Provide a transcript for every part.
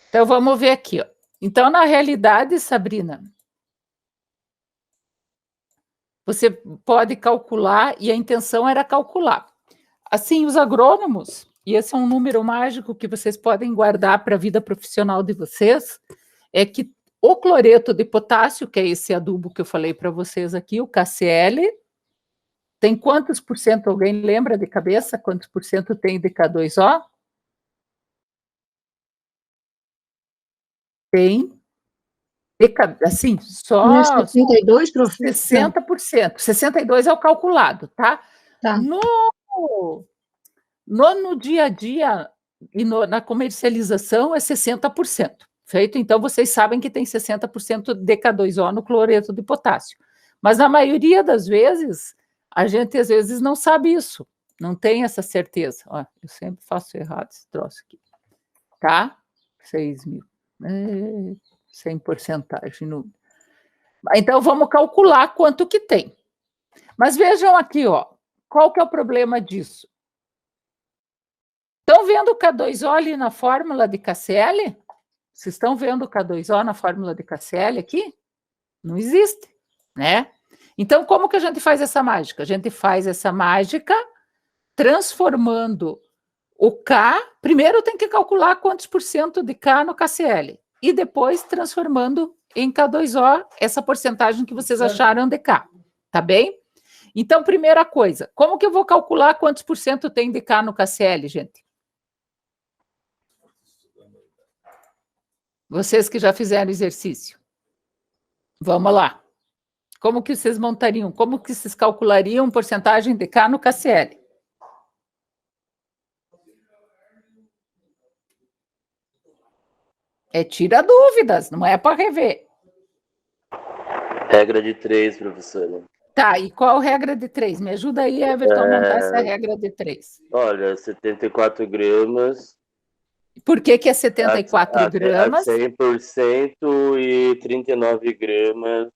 Então, vamos ver aqui, ó. Então, na realidade, Sabrina, você pode calcular, e a intenção era calcular. Assim, os agrônomos, e esse é um número mágico que vocês podem guardar para a vida profissional de vocês, é que o cloreto de potássio, que é esse adubo que eu falei para vocês aqui, o KCl, tem quantos por cento? Alguém lembra de cabeça quantos por cento tem de K2O? Tem, assim, só 62, professor? 60%. 62% é o calculado, tá? Tá. No dia a dia e na comercialização é 60%. Feito? Então, vocês sabem que tem 60% de K2O no cloreto de potássio. Mas, na maioria das vezes, a gente, às vezes, não sabe isso. Não tem essa certeza. Ó, eu sempre faço errado esse troço aqui. Tá? 6.000. Sem porcentagem. Então, vamos calcular quanto que tem. Mas vejam aqui, ó. Qual que é o problema disso? Estão vendo o K2O ali na fórmula de KCl? Vocês estão vendo o K2O na fórmula de KCl aqui? Não existe, né? Então, como que a gente faz essa mágica? A gente faz essa mágica transformando o K. Primeiro tem que calcular quantos por cento de K no KCl. E depois transformando em K2O essa porcentagem que vocês acharam de K. Tá bem? Então, primeira coisa, como que eu vou calcular quantos por cento tem de K no KCl, gente? Vocês que já fizeram exercício. Vamos lá. Como que vocês montariam? Como que vocês calculariam porcentagem de K no KCl? Tira dúvidas, não é para rever. Regra de 3, professora. Tá, e qual regra de 3? Me ajuda aí, Everton, a montar essa regra de 3. Olha, 74 gramas. Por que é 74 gramas? 100% e 39 gramas.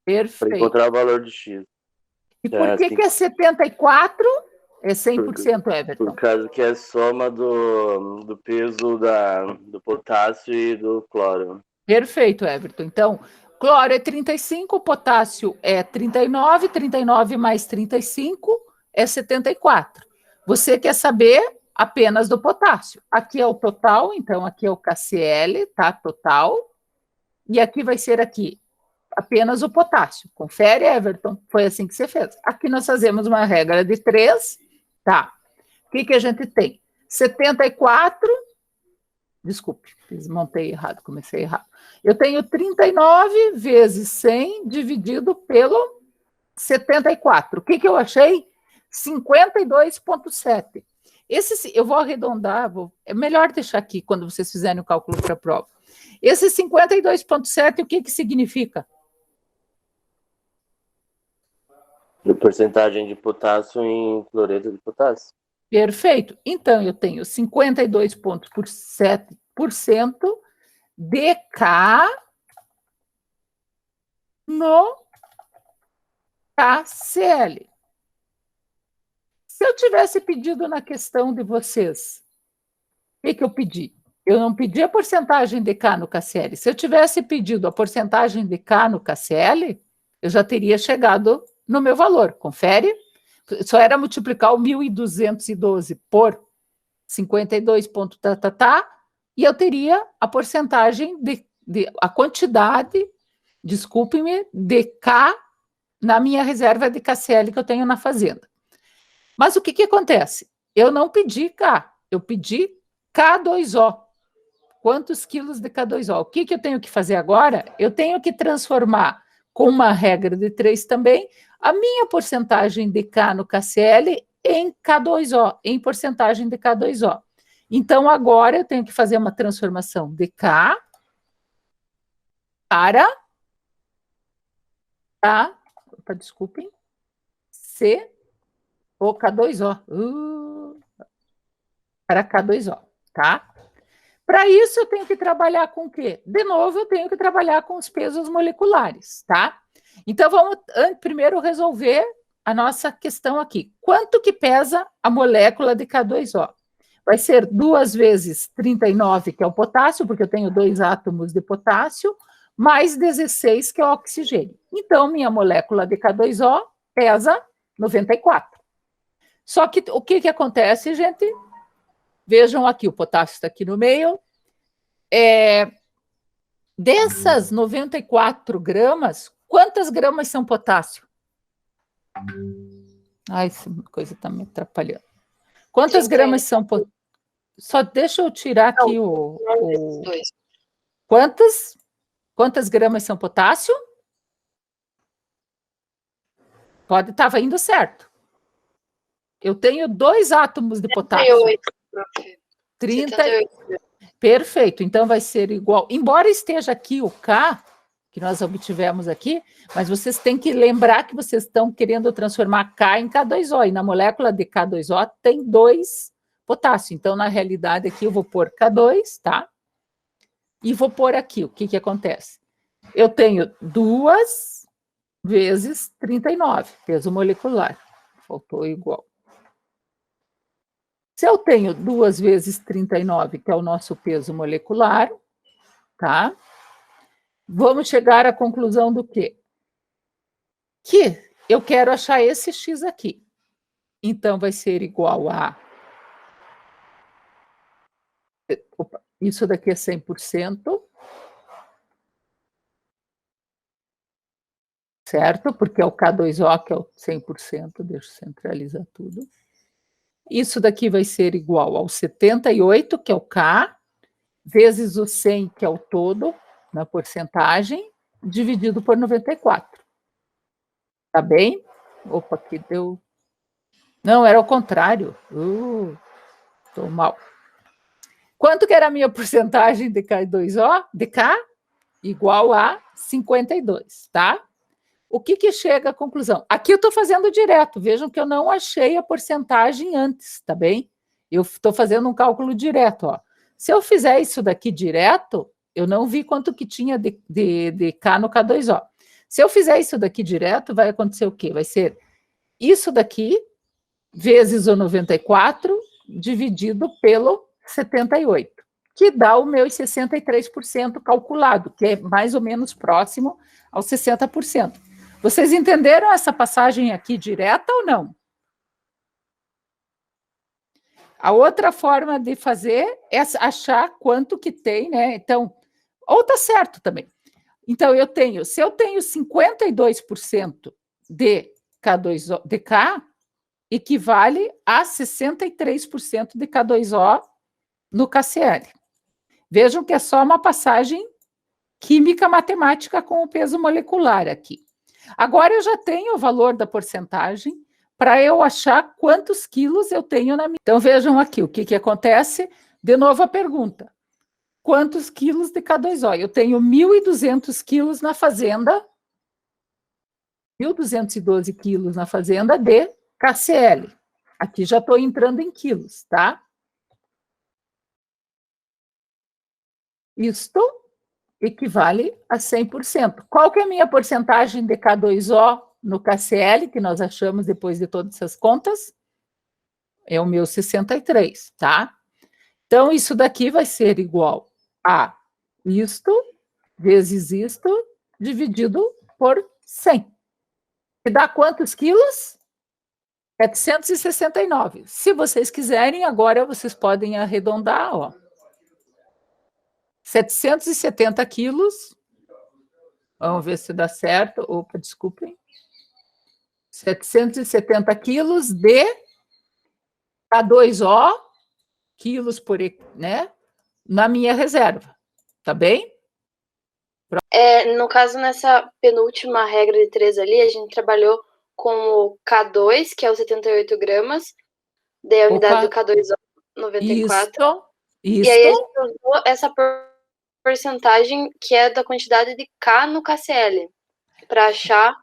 Perfeito. Para encontrar o valor de X. E por que é 74? É 100%, Everton. Por causa que é a soma do peso do potássio e do cloro. Perfeito, Everton. Então, cloro é 35, potássio é 39, 39 mais 35 é 74. Você quer saber apenas do potássio. Aqui é o total, então aqui é o KCl, tá? Total. E aqui vai ser aqui apenas o potássio. Confere, Everton? Foi assim que você fez. Aqui nós fazemos uma regra de 3, tá? O que a gente tem? 74, desculpe, montei errado, comecei errado. Eu tenho 39 vezes 100 dividido pelo 74. O que eu achei? 52,7. Eu vou arredondar, é melhor deixar aqui quando vocês fizerem o cálculo para a prova. Esse 52,7, o que significa? A porcentagem de potássio em cloreto de potássio. Perfeito. Então, eu tenho 52,7% de K no KCl. Se eu tivesse pedido na questão de vocês, o que eu pedi? Eu não pedi a porcentagem de K no KCl. Se eu tivesse pedido a porcentagem de K no KCl, eu já teria chegado no meu valor. Confere? Só era multiplicar o 1.212 por 52 ponto e eu teria a porcentagem a quantidade, desculpe-me, de K na minha reserva de KCl que eu tenho na fazenda. Mas o que acontece? Eu não pedi K, eu pedi K2O. Quantos quilos de K2O? O que eu tenho que fazer agora? Eu tenho que transformar, com uma regra de 3 também, a minha porcentagem de K no KCl em K2O, em porcentagem de K2O. Então, agora eu tenho que fazer uma transformação de K para desculpem, C ou K2O. Para K2O, tá? Para isso, eu tenho que trabalhar com o quê? De novo, eu tenho que trabalhar com os pesos moleculares, tá? Então, vamos primeiro resolver a nossa questão aqui. Quanto que pesa a molécula de K2O? vai ser 2 vezes 39, que é o potássio, porque eu tenho 2 átomos de potássio, mais 16, que é o oxigênio. Então, minha molécula de K2O pesa 94. Só que o que acontece, gente? Vejam aqui, o potássio está aqui no meio. Dessas 94 gramas, quantas gramas são potássio? Ai, essa coisa está me atrapalhando. Quantas gramas são potássio? Só deixa eu tirar aqui Quantas gramas são potássio? Estava indo certo. Eu tenho 2 átomos de potássio. 30. Perfeito. Então vai ser igual. Embora esteja aqui o K, que nós obtivemos aqui, mas vocês têm que lembrar que vocês estão querendo transformar K em K2O. E na molécula de K2O tem 2 potássio. Então, na realidade, aqui eu vou pôr K2, tá? E vou pôr aqui. O que acontece? Eu tenho 2 vezes 39, peso molecular. Faltou igual. Se eu tenho 2 vezes 39, que é o nosso peso molecular, tá? Vamos chegar à conclusão do quê? Que eu quero achar esse X aqui. Então, vai ser igual a... Opa, isso daqui é 100%. Certo? Porque é o K2O, que é o 100%. Deixa eu centralizar tudo. Isso daqui vai ser igual ao 78, que é o K, vezes o 100, que é o todo, na porcentagem, dividido por 94. Tá bem? Opa, aqui deu... Não, era o contrário. Estou mal. Quanto que era a minha porcentagem de K2O? De K? Igual a 52, tá? O que chega à conclusão? Aqui eu estou fazendo direto. Vejam que eu não achei a porcentagem antes, tá bem? Eu estou fazendo um cálculo direto, ó. Se eu fizer isso daqui direto, eu não vi quanto que tinha de K no K2O. Se eu fizer isso daqui direto, vai acontecer o quê? Vai ser isso daqui, vezes o 94, dividido pelo 78, que dá o meu 63% calculado, que é mais ou menos próximo aos 60%. Vocês entenderam essa passagem aqui direta ou não? A outra forma de fazer é achar quanto que tem, né? Então, ou tá certo também. Então, se eu tenho 52% de K2O, de K, equivale a 63% de K2O no KCl. Vejam que é só uma passagem química matemática com o peso molecular aqui. Agora eu já tenho o valor da porcentagem para eu achar quantos quilos eu tenho na minha. Então vejam aqui o que acontece. De novo a pergunta: quantos quilos de K2O? Eu tenho 1.200 quilos na fazenda, 1.212 quilos na fazenda de KCl. Aqui já estou entrando em quilos, tá? Isto equivale a 100%. Qual que é a minha porcentagem de K2O no KCl, que nós achamos depois de todas essas contas? É o meu 63, tá? Então, isso daqui vai ser igual a isto, vezes isto, dividido por 100. E dá quantos quilos? 769. Se vocês quiserem, agora vocês podem arredondar, ó. 770 quilos. Vamos ver se dá certo. Opa, desculpem. 770 quilos de K2O, quilos por, né, na minha reserva. Tá bem? No caso, nessa penúltima regra de 3 ali, a gente trabalhou com o K2, que é os 78 gramas, daí a unidade do K2O, 94. Isso. E aí a gente usou essa porcentagem que é da quantidade de K no KCl, para achar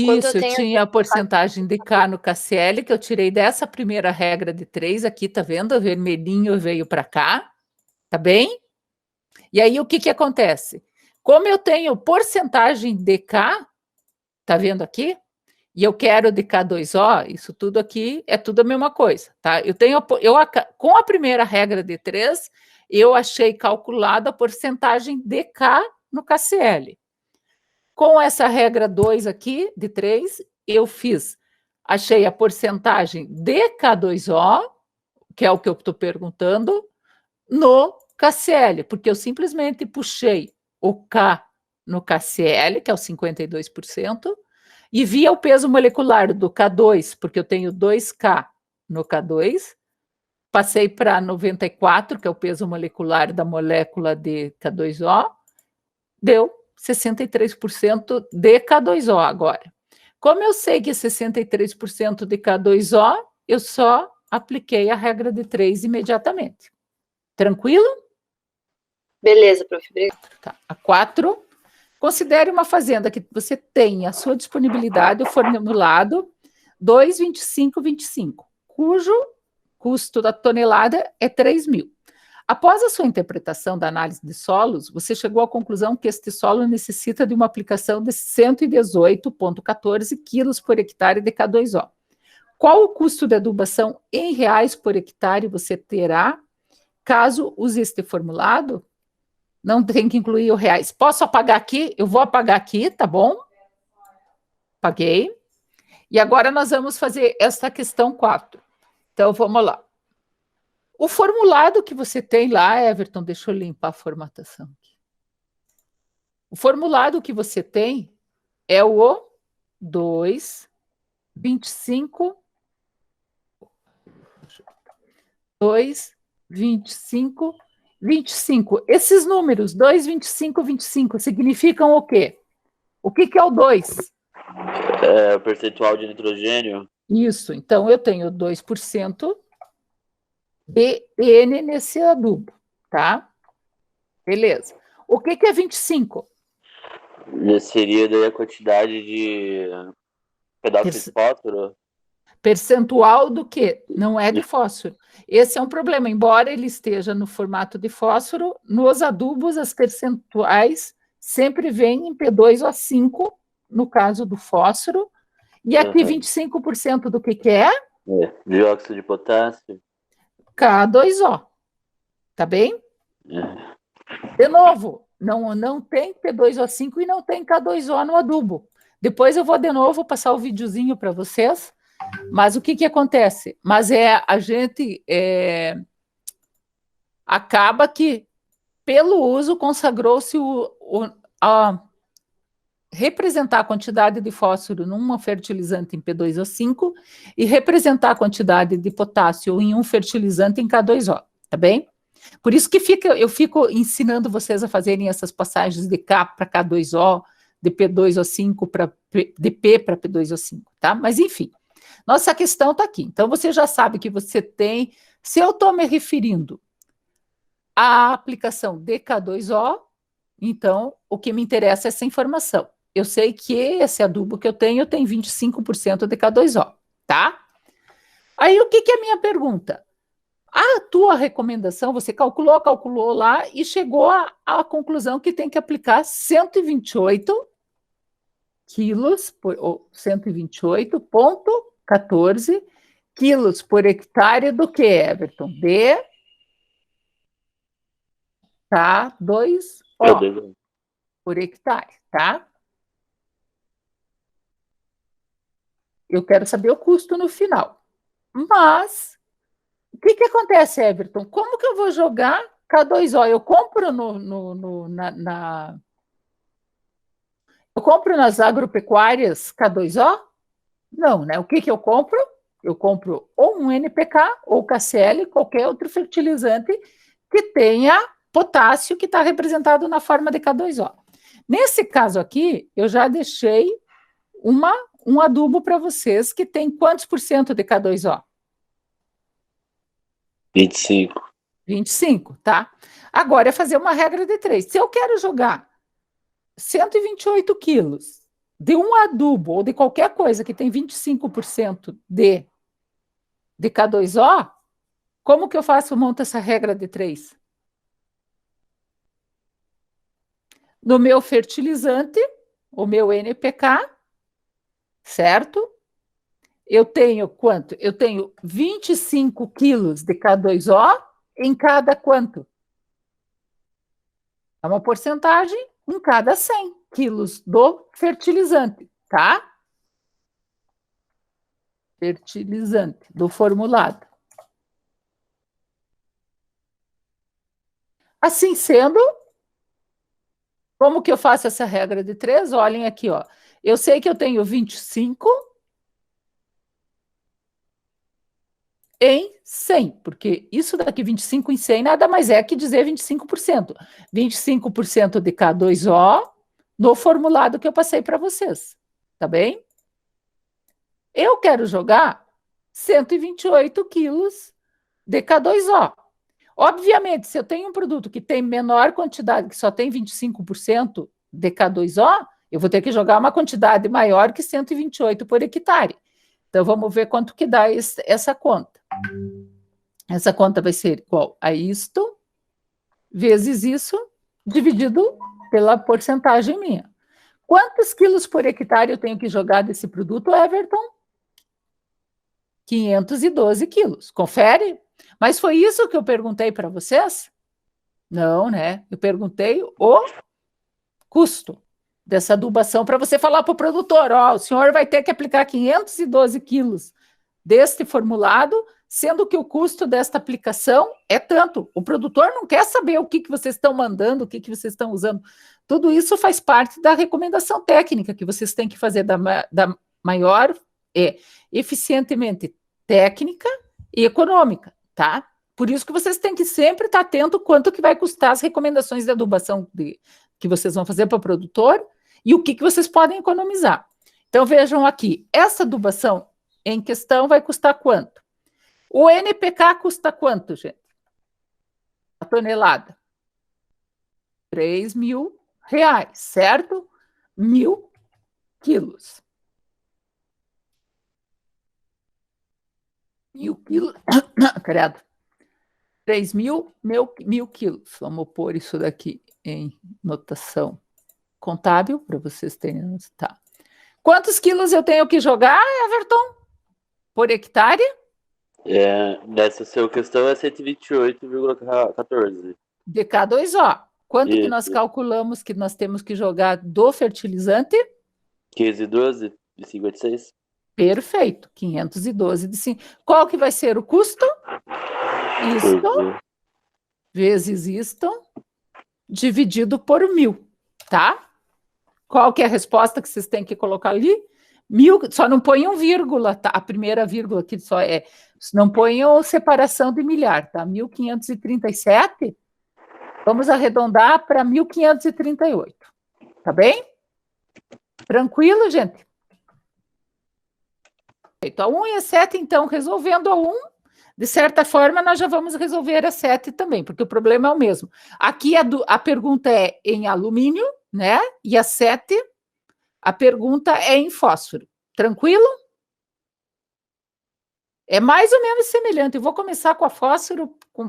quanto eu tenho. Tinha a porcentagem de K no KCl, que eu tirei dessa primeira regra de 3, aqui, tá vendo? O vermelhinho veio para cá, tá bem? E aí, o que acontece? Como eu tenho porcentagem de K, tá vendo aqui? e eu quero de K2O, isso tudo aqui é tudo a mesma coisa, tá? Com a primeira regra de 3, eu achei calculada a porcentagem de K no KCl. Com essa regra 2 aqui, de 3, achei a porcentagem de K2O, que é o que eu estou perguntando, no KCl, porque eu simplesmente puxei o K no KCl, que é o 52%, e via o peso molecular do K2, porque eu tenho 2K no K2, passei para 94, que é o peso molecular da molécula de K2O, deu 63% de K2O agora. Como eu sei que é 63% de K2O, eu só apliquei a regra de 3 imediatamente. Tranquilo? Beleza, prof. Obrigada. Tá. A 4, considere uma fazenda que você tem à sua disponibilidade o formulado 2,25,25, cujo custo da tonelada é 3 mil. Após a sua interpretação da análise de solos, você chegou à conclusão que este solo necessita de uma aplicação de 118,14 quilos por hectare de K2O. Qual o custo de adubação em reais por hectare você terá caso use este formulado? Não tem que incluir o reais. Posso apagar aqui? Eu vou apagar aqui, tá bom? Apaguei. E agora nós vamos fazer esta questão 4. Então, vamos lá. O formulado que você tem lá, Everton, deixa eu limpar a formatação aqui. O formulado que você tem é o 2,25, 2,25, 25. Esses números, 2,25, 25, significam o quê? O que é o 2? É o percentual de nitrogênio. Isso, então eu tenho 2% de N nesse adubo, tá? Beleza. O que é 25? Seria daí a quantidade de pedaços de fósforo? Percentual do quê? Não é de fósforo. Esse é um problema. Embora ele esteja no formato de fósforo, nos adubos as percentuais sempre vêm em P2O5, no caso do fósforo. E aqui 25% do que é? Dióxido de potássio. K2O. Tá bem? De novo, não tem P2O5 e não tem K2O no adubo. Depois eu vou de novo passar o videozinho para vocês. Mas o que acontece? Mas a gente acaba que, pelo uso, consagrou-se a representar a quantidade de fósforo num fertilizante em P2O5 e representar a quantidade de potássio em um fertilizante em K2O, tá bem? Por isso que eu fico ensinando vocês a fazerem essas passagens de K para K2O, de P2O5 de P para P2O5, tá? Mas, enfim, nossa questão está aqui. Então, você já sabe que você tem... Se eu estou me referindo à aplicação de K2O, então, o que me interessa é essa informação. Eu sei que esse adubo que eu tenho tem 25% de K2O, tá? Aí, o que é a minha pergunta? A tua recomendação, você calculou lá e chegou à conclusão que tem que aplicar 128 quilos, ou 128,14 quilos por hectare do que, Everton? De K2O por hectare, tá? Eu quero saber o custo no final. Mas, o que acontece, Everton? Como que eu vou jogar K2O? Eu compro eu compro nas agropecuárias K2O? Não, né? O que eu compro? Eu compro ou um NPK ou KCl, qualquer outro fertilizante que tenha potássio que está representado na forma de K2O. Nesse caso aqui, eu já deixei um adubo para vocês que tem quantos por cento de K2O? 25. 25, tá? Agora é fazer uma regra de 3. Se eu quero jogar 128 quilos de um adubo ou de qualquer coisa que tem 25% de K2O, como que eu monto essa regra de 3? No meu fertilizante, o meu NPK, certo? Eu tenho quanto? Eu tenho 25 quilos de K2O em cada quanto? É uma porcentagem em cada 100 quilos do fertilizante, tá? Fertilizante do formulado. Assim sendo, como que eu faço essa regra de 3? Olhem aqui, ó. Eu sei que eu tenho 25 em 100, porque isso daqui, 25 em 100, nada mais é que dizer 25%. 25% de K2O no formulado que eu passei para vocês, tá bem? Eu quero jogar 128 quilos de K2O. Obviamente, se eu tenho um produto que tem menor quantidade, que só tem 25% de K2O, eu vou ter que jogar uma quantidade maior que 128 por hectare. Então, vamos ver quanto que dá essa conta. Essa conta vai ser igual a isto, vezes isso, dividido pela porcentagem minha. Quantos quilos por hectare eu tenho que jogar desse produto, Everton? 512 quilos. Confere? Mas foi isso que eu perguntei para vocês? Não, né? Eu perguntei o custo dessa adubação para você falar para o produtor, ó, o senhor vai ter que aplicar 512 quilos deste formulado, sendo que o custo desta aplicação é tanto. O produtor não quer saber o que vocês estão mandando, o que vocês estão usando. Tudo isso faz parte da recomendação técnica que vocês têm que fazer da maior eficientemente técnica e econômica, tá? Por isso que vocês têm que sempre estar atento quanto que vai custar as recomendações de adubação que vocês vão fazer para o produtor e o que vocês podem economizar. Então, vejam aqui, essa adubação em questão vai custar quanto? O NPK custa quanto, gente? A tonelada? R$3.000, certo? 1.000 quilos. 1.000 quilos, credo. 3.000 quilos. Vamos pôr isso daqui em notação contábil, para vocês terem. Tá. Quantos quilos eu tenho que jogar, Everton? Por hectare? Nessa sua questão é 128,14. De K2O. Quanto que nós calculamos que nós temos que jogar do fertilizante? 512 de 56. Perfeito, 512 de 5. Qual que vai ser o custo? Isto, vezes isto, dividido por 1.000, tá? Qual que é a resposta que vocês têm que colocar ali? 1.000, só não ponham vírgula, tá? A primeira vírgula aqui só não ponham separação de milhar, tá? 1.537, vamos arredondar para 1.538, tá bem? Tranquilo, gente? A 1 e a 7, então, resolvendo a 1, de certa forma, nós já vamos resolver a 7 também, porque o problema é o mesmo. Aqui a pergunta é em alumínio, né? E a 7, a pergunta é em fósforo. Tranquilo? É mais ou menos semelhante. Eu vou começar com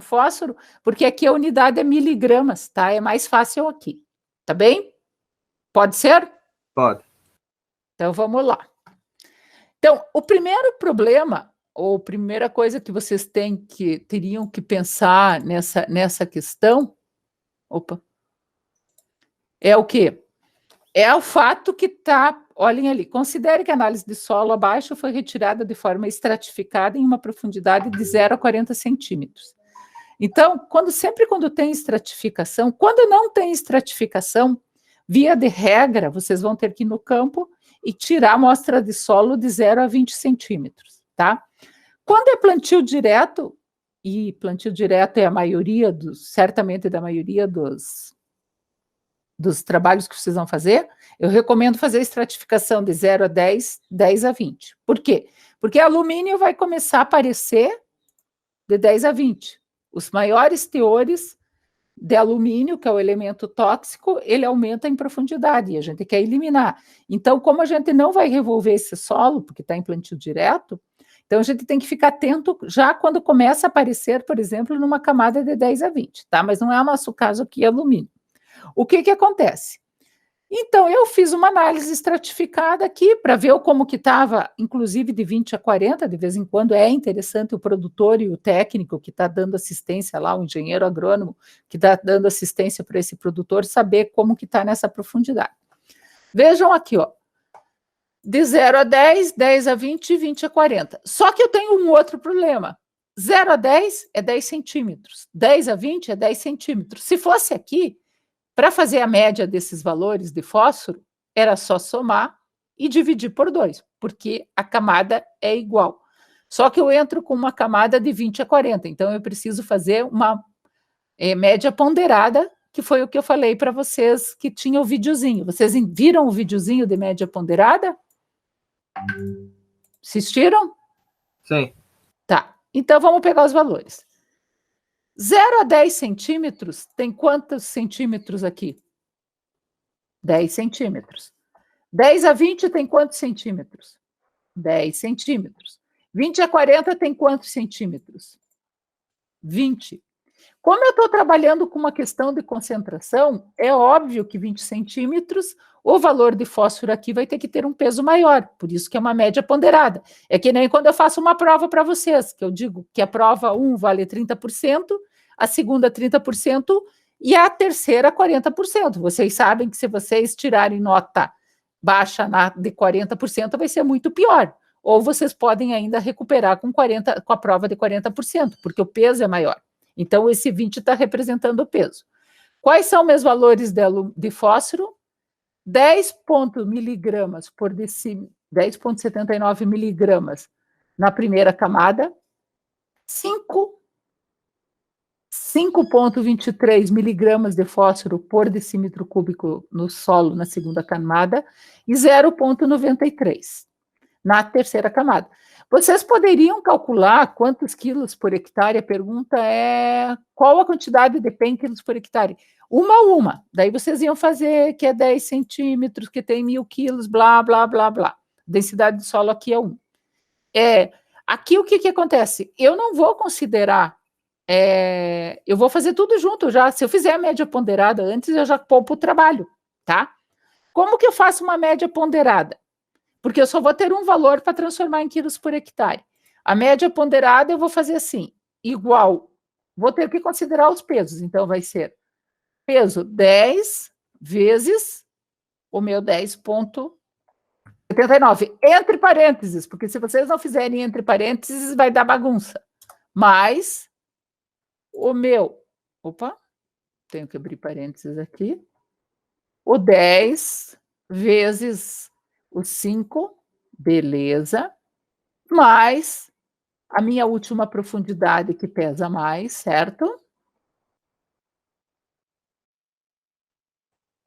fósforo, porque aqui a unidade é miligramas, tá? É mais fácil aqui. Tá bem? Pode ser? Pode. Então, vamos lá. Então, o primeiro problema, ou a primeira coisa que vocês teriam que pensar nessa questão, é o quê? É o fato que olhem ali, considere que a análise de solo abaixo foi retirada de forma estratificada em uma profundidade de 0 a 40 centímetros. Então, sempre quando tem estratificação, quando não tem estratificação, via de regra, vocês vão ter que ir no campo e tirar a amostra de solo de 0 a 20 centímetros, tá? Quando é plantio direto, e plantio direto é a maioria certamente da maioria dos trabalhos que vocês vão fazer, eu recomendo fazer a estratificação de 0 a 10, 10 a 20. Por quê? Porque alumínio vai começar a aparecer de 10 a 20. Os maiores teores de alumínio, que é o elemento tóxico, ele aumenta em profundidade e a gente quer eliminar. Então, como a gente não vai revolver esse solo, porque está em plantio direto, então a gente tem que ficar atento já quando começa a aparecer, por exemplo, numa camada de 10 a 20, tá? Mas não é o nosso caso aqui, alumínio. O que acontece? Então, eu fiz uma análise estratificada aqui para ver como que estava, inclusive de 20 a 40, de vez em quando é interessante o produtor e o técnico que está dando assistência lá, o engenheiro agrônomo que está dando assistência para esse produtor, saber como que está nessa profundidade. Vejam aqui, ó, de 0 a 10, 10 a 20 e 20 a 40. Só que eu tenho um outro problema. 0 a 10 é 10 centímetros, 10 a 20 é 10 centímetros. Se fosse aqui, para fazer a média desses valores de fósforo, era só somar e dividir por 2, porque a camada é igual. Só que eu entro com uma camada de 20 a 40, então eu preciso fazer uma média ponderada, que foi o que eu falei para vocês que tinha o videozinho. Vocês viram o videozinho de média ponderada? Assistiram? Sim. Tá, então vamos pegar os valores. 0 a 10 centímetros, tem quantos centímetros aqui? 10 centímetros. 10 a 20 tem quantos centímetros? 10 centímetros. 20 a 40 tem quantos centímetros? 20. Como eu estou trabalhando com uma questão de concentração, é óbvio que 20 centímetros, o valor de fósforo aqui vai ter que ter um peso maior, por isso que é uma média ponderada. É que nem quando eu faço uma prova para vocês, que eu digo que a prova 1 vale 30%, a segunda 30% e a terceira 40%. Vocês sabem que se vocês tirarem nota baixa de 40%, vai ser muito pior. Ou vocês podem ainda recuperar com a prova de 40%, porque o peso é maior. Então, esse 20 está representando o peso. Quais são meus valores de fósforo? 10 miligramas por decímetro, 10,79 miligramas na primeira camada, 5,23 miligramas de fósforo por decímetro cúbico no solo na segunda camada e 0,93 na terceira camada. Vocês poderiam calcular quantos quilos por hectare? A pergunta é qual a quantidade de PEN quilos por hectare? Uma a uma. Daí vocês iam fazer que é 10 centímetros, que tem 1.000 quilos, blá, blá, blá, blá. Densidade de solo aqui é 1. Aqui o que acontece? Eu não vou considerar, eu vou fazer tudo junto já. Se eu fizer a média ponderada antes, eu já poupo o trabalho, tá? Como que eu faço uma média ponderada? Porque eu só vou ter um valor para transformar em quilos por hectare. A média ponderada eu vou fazer assim, igual, vou ter que considerar os pesos, então vai ser peso 10 vezes o meu 10,79, entre parênteses, porque se vocês não fizerem entre parênteses, vai dar bagunça. Mais o meu, tenho que abrir parênteses aqui, o 10 vezes o 5, beleza, mais a minha última profundidade que pesa mais, certo?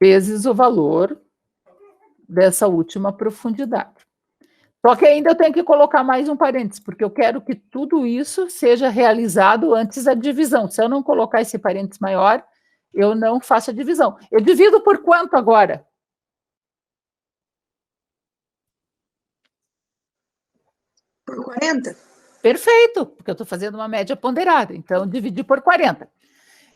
Vezes o valor dessa última profundidade. Só que ainda eu tenho que colocar mais um parênteses, porque eu quero que tudo isso seja realizado antes da divisão. Se eu não colocar esse parênteses maior, eu não faço a divisão. Eu divido por quanto agora? Por 40? Perfeito, porque eu estou fazendo uma média ponderada, então dividir por 40.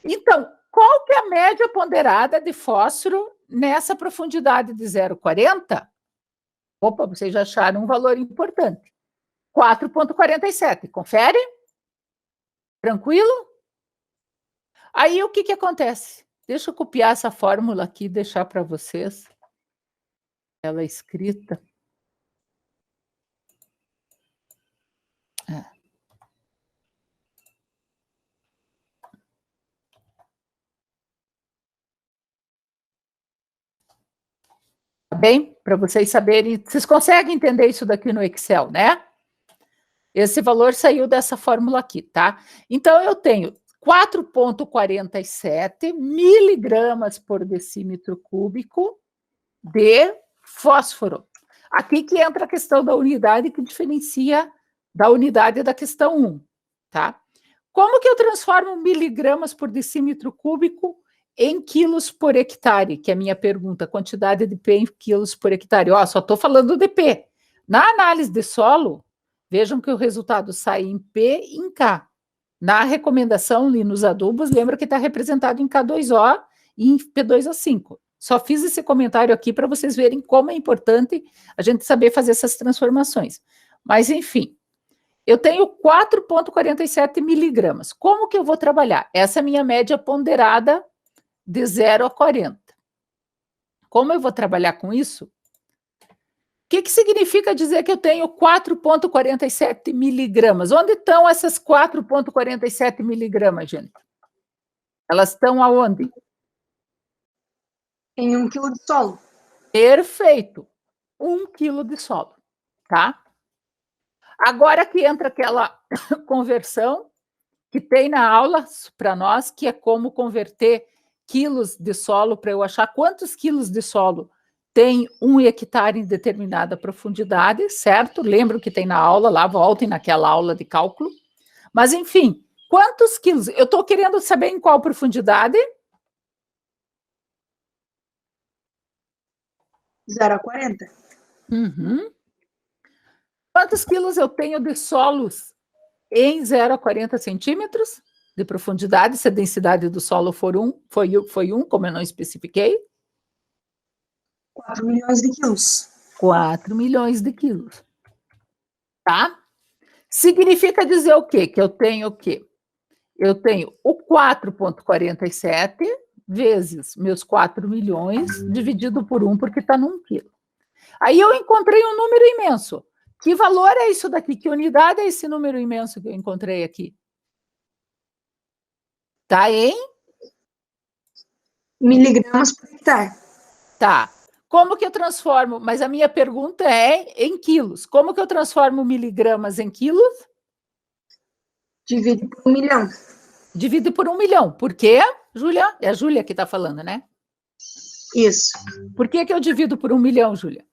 Então, qual que é a média ponderada de fósforo nessa profundidade de 0,40? Opa, vocês já acharam um valor importante. 4,47, confere? Tranquilo? Aí o que acontece? Deixa eu copiar essa fórmula aqui e deixar para vocês ela escrita. Bem, para vocês saberem, vocês conseguem entender isso daqui no Excel, né? Esse valor saiu dessa fórmula aqui, tá? Então, eu tenho 4,47 miligramas por decímetro cúbico de fósforo. Aqui que entra a questão da unidade que diferencia da unidade da questão 1, tá? Como que eu transformo miligramas por decímetro cúbico em quilos por hectare, que é a minha pergunta, quantidade de P em quilos por hectare. Só estou falando de P. Na análise de solo, vejam que o resultado sai em P e em K. Na recomendação ali nos adubos, lembra que está representado em K2O e em P2O5. Só fiz esse comentário aqui para vocês verem como é importante a gente saber fazer essas transformações. Mas, enfim, eu tenho 4,47 miligramas. Como que eu vou trabalhar? Essa é a minha média ponderada de 0 a 40. Como eu vou trabalhar com isso? O que significa dizer que eu tenho 4,47 miligramas? Onde estão essas 4,47 miligramas, gente? Elas estão aonde? Em 1 quilo de solo. Perfeito. 1 quilo de solo, tá? Agora que entra aquela conversão que tem na aula para nós, que é como converter quilos de solo para eu achar quantos quilos de solo tem 1 hectare em determinada profundidade, certo? Lembro que tem na aula lá, voltem naquela aula de cálculo. Mas, enfim, quantos quilos? Eu estou querendo saber em qual profundidade? 0 a 40. Uhum. Quantos quilos eu tenho de solos em 0 a 40 centímetros de profundidade, se a densidade do solo foi 1, como eu não especifiquei? 4 milhões de quilos. 4 milhões de quilos. Tá? Significa dizer o quê? Que eu tenho o quê? Eu tenho o 4,47 vezes meus 4 milhões dividido por 1, porque está num quilo. Aí eu encontrei um número imenso. Que valor é isso daqui? Que unidade é esse número imenso que eu encontrei aqui? Tá em? Miligramas por hectare. Tá. Como que eu transformo? Mas a minha pergunta é em quilos. Como que eu transformo miligramas em quilos? Divide por 1 milhão. Divide por 1 milhão. Por quê, Júlia? É a Júlia que está falando, né? Isso. Por que eu divido por 1 milhão, Júlia?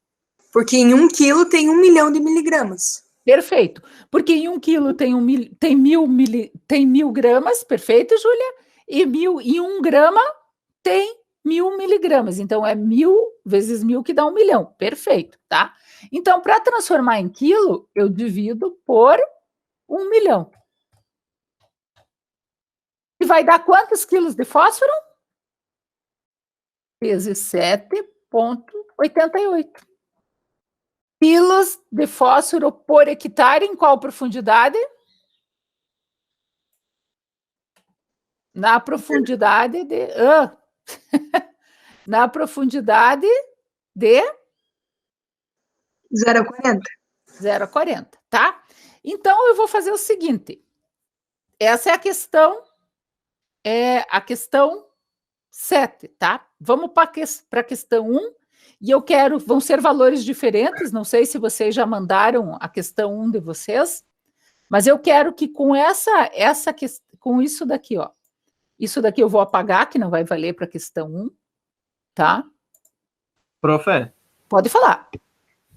Porque em 1 quilo tem 1 milhão de miligramas. Perfeito. Porque em 1 quilo tem 1.000 gramas, perfeito, Júlia? E em 1 grama tem 1.000 miligramas. Então, é 1.000 vezes 1.000 que dá 1 milhão. Perfeito, tá? Então, para transformar em quilo, eu divido por 1 milhão. E vai dar quantos quilos de fósforo? Vezes 7,88. Quilos de fósforo por hectare em qual profundidade? Na profundidade de... na profundidade de... 0 a 40. 0 a 40, tá? Então, eu vou fazer o seguinte. Essa é a questão 7, tá? Vamos para a questão 1. E eu quero, vão ser valores diferentes, não sei se vocês já mandaram a questão 1 de vocês, mas eu quero que com com isso daqui, ó, isso daqui eu vou apagar, que não vai valer para a questão 1, tá? Profe, pode falar.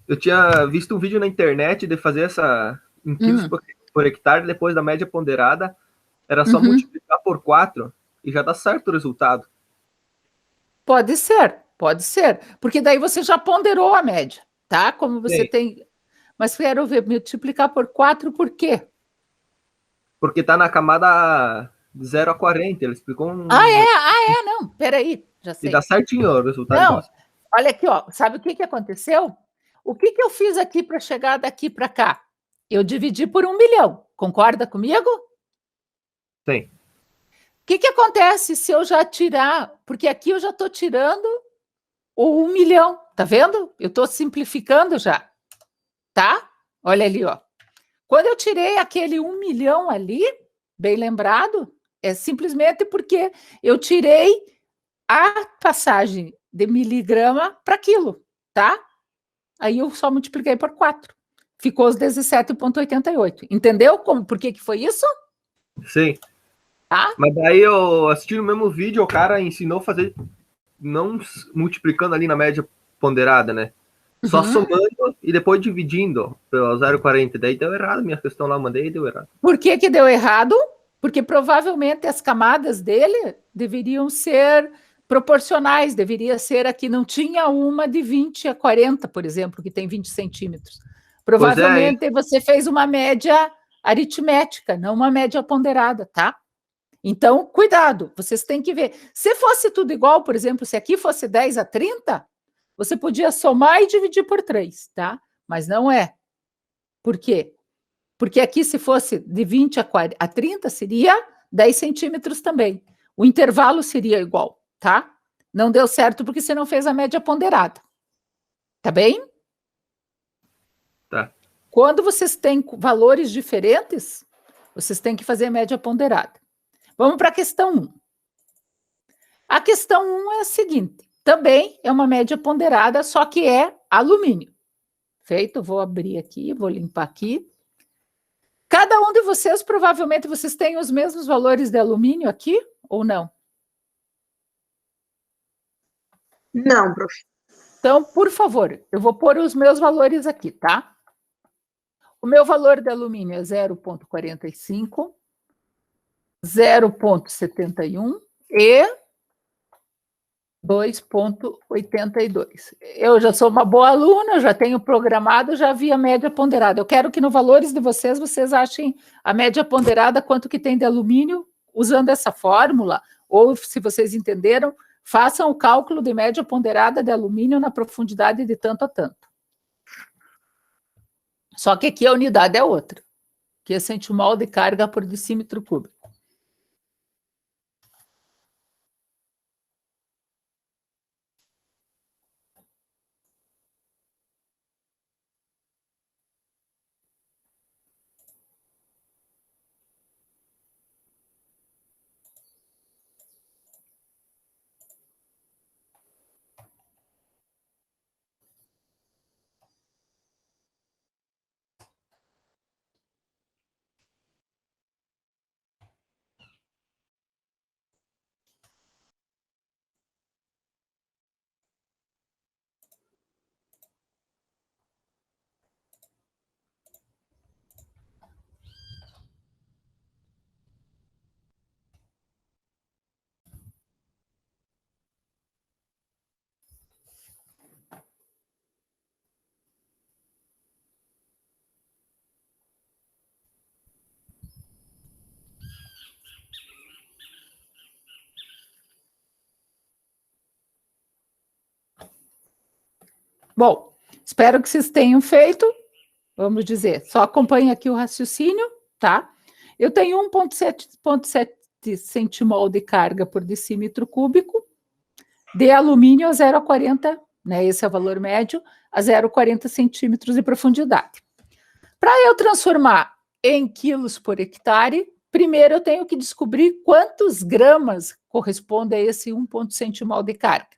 Eu tinha visto um vídeo na internet de fazer essa em quilos por hectare, depois da média ponderada, era só multiplicar por 4 e já dá certo o resultado. Pode ser, porque daí você já ponderou a média, tá? Como você tem... Mas quero ver, multiplicar por 4 por quê? Porque tá na camada de 0 a 40, ele explicou um... Não, peraí, já sei. E dá certinho o resultado. Não, olha aqui, ó, sabe o que aconteceu? O que eu fiz aqui para chegar daqui para cá? Eu dividi por 1 milhão, concorda comigo? Sim. O que acontece se eu já tirar? Porque aqui eu já estou tirando o 1 milhão, tá vendo? Eu estou simplificando já, tá? Olha ali, ó. Quando eu tirei aquele 1 milhão ali, bem lembrado, é simplesmente porque eu tirei a passagem de miligrama para quilo, tá? Aí eu só multipliquei por 4. Ficou os 17,88. Entendeu por que foi isso? Sim. Tá? Mas daí eu assisti no mesmo vídeo, o cara ensinou a fazer, não multiplicando ali na média ponderada, né? Só somando e depois dividindo pelo 0,40. Daí deu errado, minha questão lá, mandei e deu errado. Por que deu errado? Porque provavelmente as camadas dele deveriam ser proporcionais, deveria ser aqui, não tinha uma de 20 a 40, por exemplo, que tem 20 centímetros. Provavelmente você fez uma média aritmética, não uma média ponderada, tá? Então, cuidado, vocês têm que ver. Se fosse tudo igual, por exemplo, se aqui fosse 10 a 30, você podia somar e dividir por 3, tá? Mas não é. Por quê? Porque aqui, se fosse de 20 a 30, seria 10 centímetros também. O intervalo seria igual, tá? Não deu certo porque você não fez a média ponderada. Tá bem? Tá. Quando vocês têm valores diferentes, vocês têm que fazer média ponderada. Vamos para a questão 1. A questão 1 é a seguinte. Também é uma média ponderada, só que é alumínio. Feito, vou abrir aqui, vou limpar aqui. Cada um de vocês, provavelmente, vocês têm os mesmos valores de alumínio aqui, ou não? Não, prof. Então, por favor, eu vou pôr os meus valores aqui, tá? O meu valor de alumínio é 0,45, 0,71 e 2,82. Eu já sou uma boa aluna, já tenho programado, já vi a média ponderada. Eu quero que no valores de vocês, vocês achem a média ponderada, quanto que tem de alumínio, usando essa fórmula, ou se vocês entenderam, façam o cálculo de média ponderada de alumínio na profundidade de tanto a tanto. Só que aqui a unidade é outra, que é centimol de carga por decímetro cúbico. Bom, espero que vocês tenham feito, vamos dizer, só acompanhe aqui o raciocínio, tá? Eu tenho 1,7 centimol de carga por decímetro cúbico, de alumínio a 0,40, né? Esse é o valor médio, a 0,40 centímetros de profundidade. Para eu transformar em quilos por hectare, primeiro eu tenho que descobrir quantos gramas corresponde a esse 1,7 centimol de carga.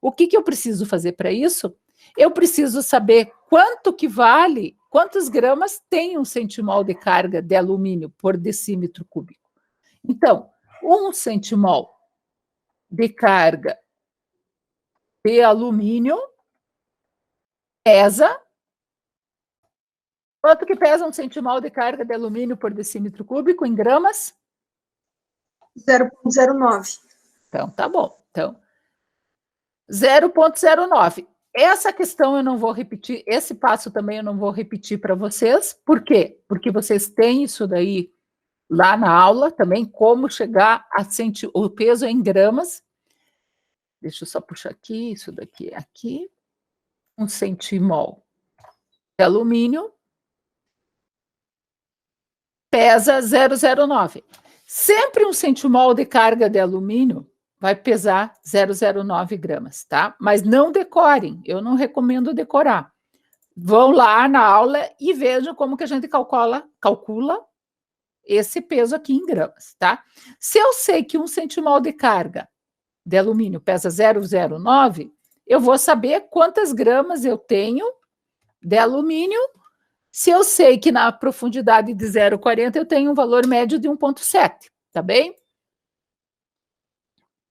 O que eu preciso fazer para isso? Eu preciso saber quanto que vale, quantos gramas tem um centimol de carga de alumínio por decímetro cúbico. Então, 1 centimol de carga de alumínio pesa... Quanto que pesa um centimol de carga de alumínio por decímetro cúbico em gramas? 0,09. Então, tá bom. Então, 0,09. Essa questão eu não vou repetir, esse passo também eu não vou repetir para vocês. Por quê? Porque vocês têm isso daí lá na aula também, como chegar a o peso em gramas. Deixa eu só puxar aqui, isso daqui é aqui. 1 centimol de alumínio pesa 0,09. Sempre 1 centimol de carga de alumínio vai pesar 0,09 gramas, tá? Mas não decorem, eu não recomendo decorar. Vão lá na aula e vejam como que a gente calcula esse peso aqui em gramas, tá? Se eu sei que 1 centimol de carga de alumínio pesa 0,09, eu vou saber quantas gramas eu tenho de alumínio. Se eu sei que na profundidade de 0,40 eu tenho um valor médio de 1,7, tá bem?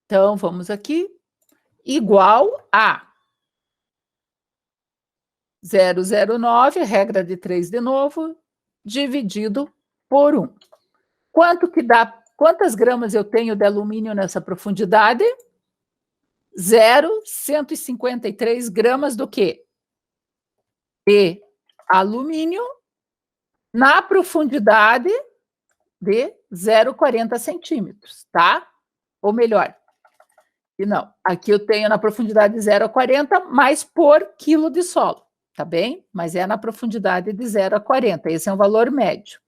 Então, vamos aqui. Igual a 0,09, regra de 3 de novo, dividido por 1. Quanto que dá? Quantas gramas eu tenho de alumínio nessa profundidade? 0,153 gramas do quê? De alumínio na profundidade de 0,40 centímetros, tá? Ou melhor, e não, aqui eu tenho na profundidade de 0,40 mais por quilo de solo, tá bem? Mas é na profundidade de 0,40, esse é um valor médio.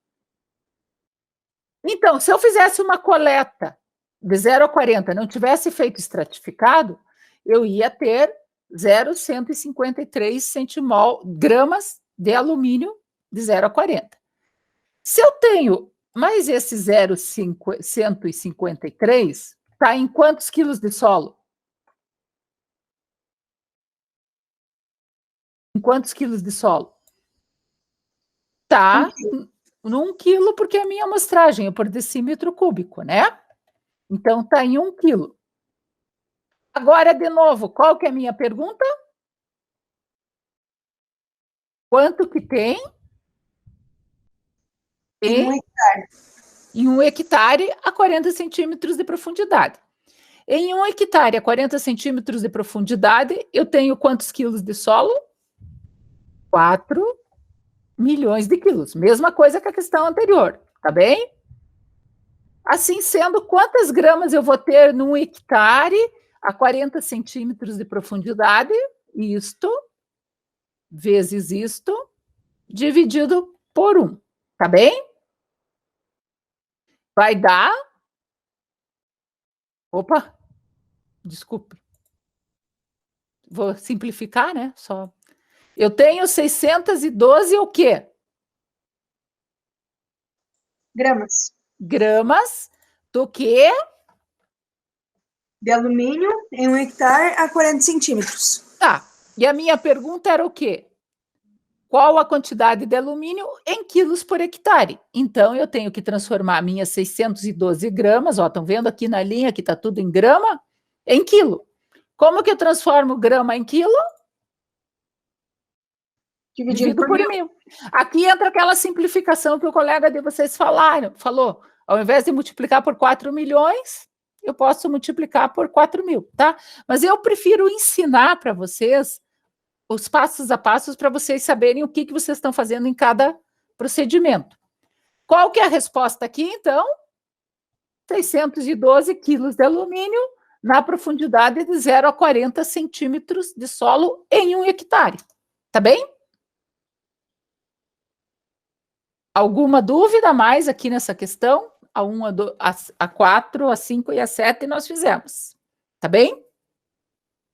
Então, se eu fizesse uma coleta de 0,40, não tivesse feito estratificado, eu ia ter 0,153 gramas de alumínio de 0,40. Se eu tenho mais esse 0,153, está em quantos quilos de solo? Em quantos quilos de solo? Está num quilo, porque é a minha amostragem é por decímetro cúbico, né? Então, está em 1 quilo. Agora, de novo, qual que é a minha pergunta? Quanto que tem Em 1 hectare. em 1 hectare a 40 centímetros de profundidade? Em 1 hectare a 40 centímetros de profundidade, eu tenho quantos quilos de solo? 4 milhões de quilos. Mesma coisa que a questão anterior, tá bem? Assim sendo, quantas gramas eu vou ter num hectare a 40 centímetros de profundidade? Isto, vezes isto, dividido por 1, tá bem? Vai dar... Opa, desculpe. Vou simplificar, né? Só... Eu tenho 612 o quê? Gramas. Gramas do quê? De alumínio em 1 hectare a 40 centímetros. Tá. E a minha pergunta era o quê? Qual a quantidade de alumínio em quilos por hectare? Então, eu tenho que transformar minhas 612 gramas, ó, estão vendo aqui na linha que está tudo em grama, em quilo. Como que eu transformo grama em quilo? Dividido por 1.000. Aqui entra aquela simplificação que o colega de vocês falou. Ao invés de multiplicar por 4 milhões, eu posso multiplicar por 4.000, tá? Mas eu prefiro ensinar para vocês os passos a passos para vocês saberem o que vocês estão fazendo em cada procedimento. Qual que é a resposta aqui, então? 612 quilos de alumínio na profundidade de 0 a 40 centímetros de solo em 1 hectare. Tá bem? Alguma dúvida mais aqui nessa questão? A 1, a 4, a 5 e a 7 nós fizemos. Tá bem?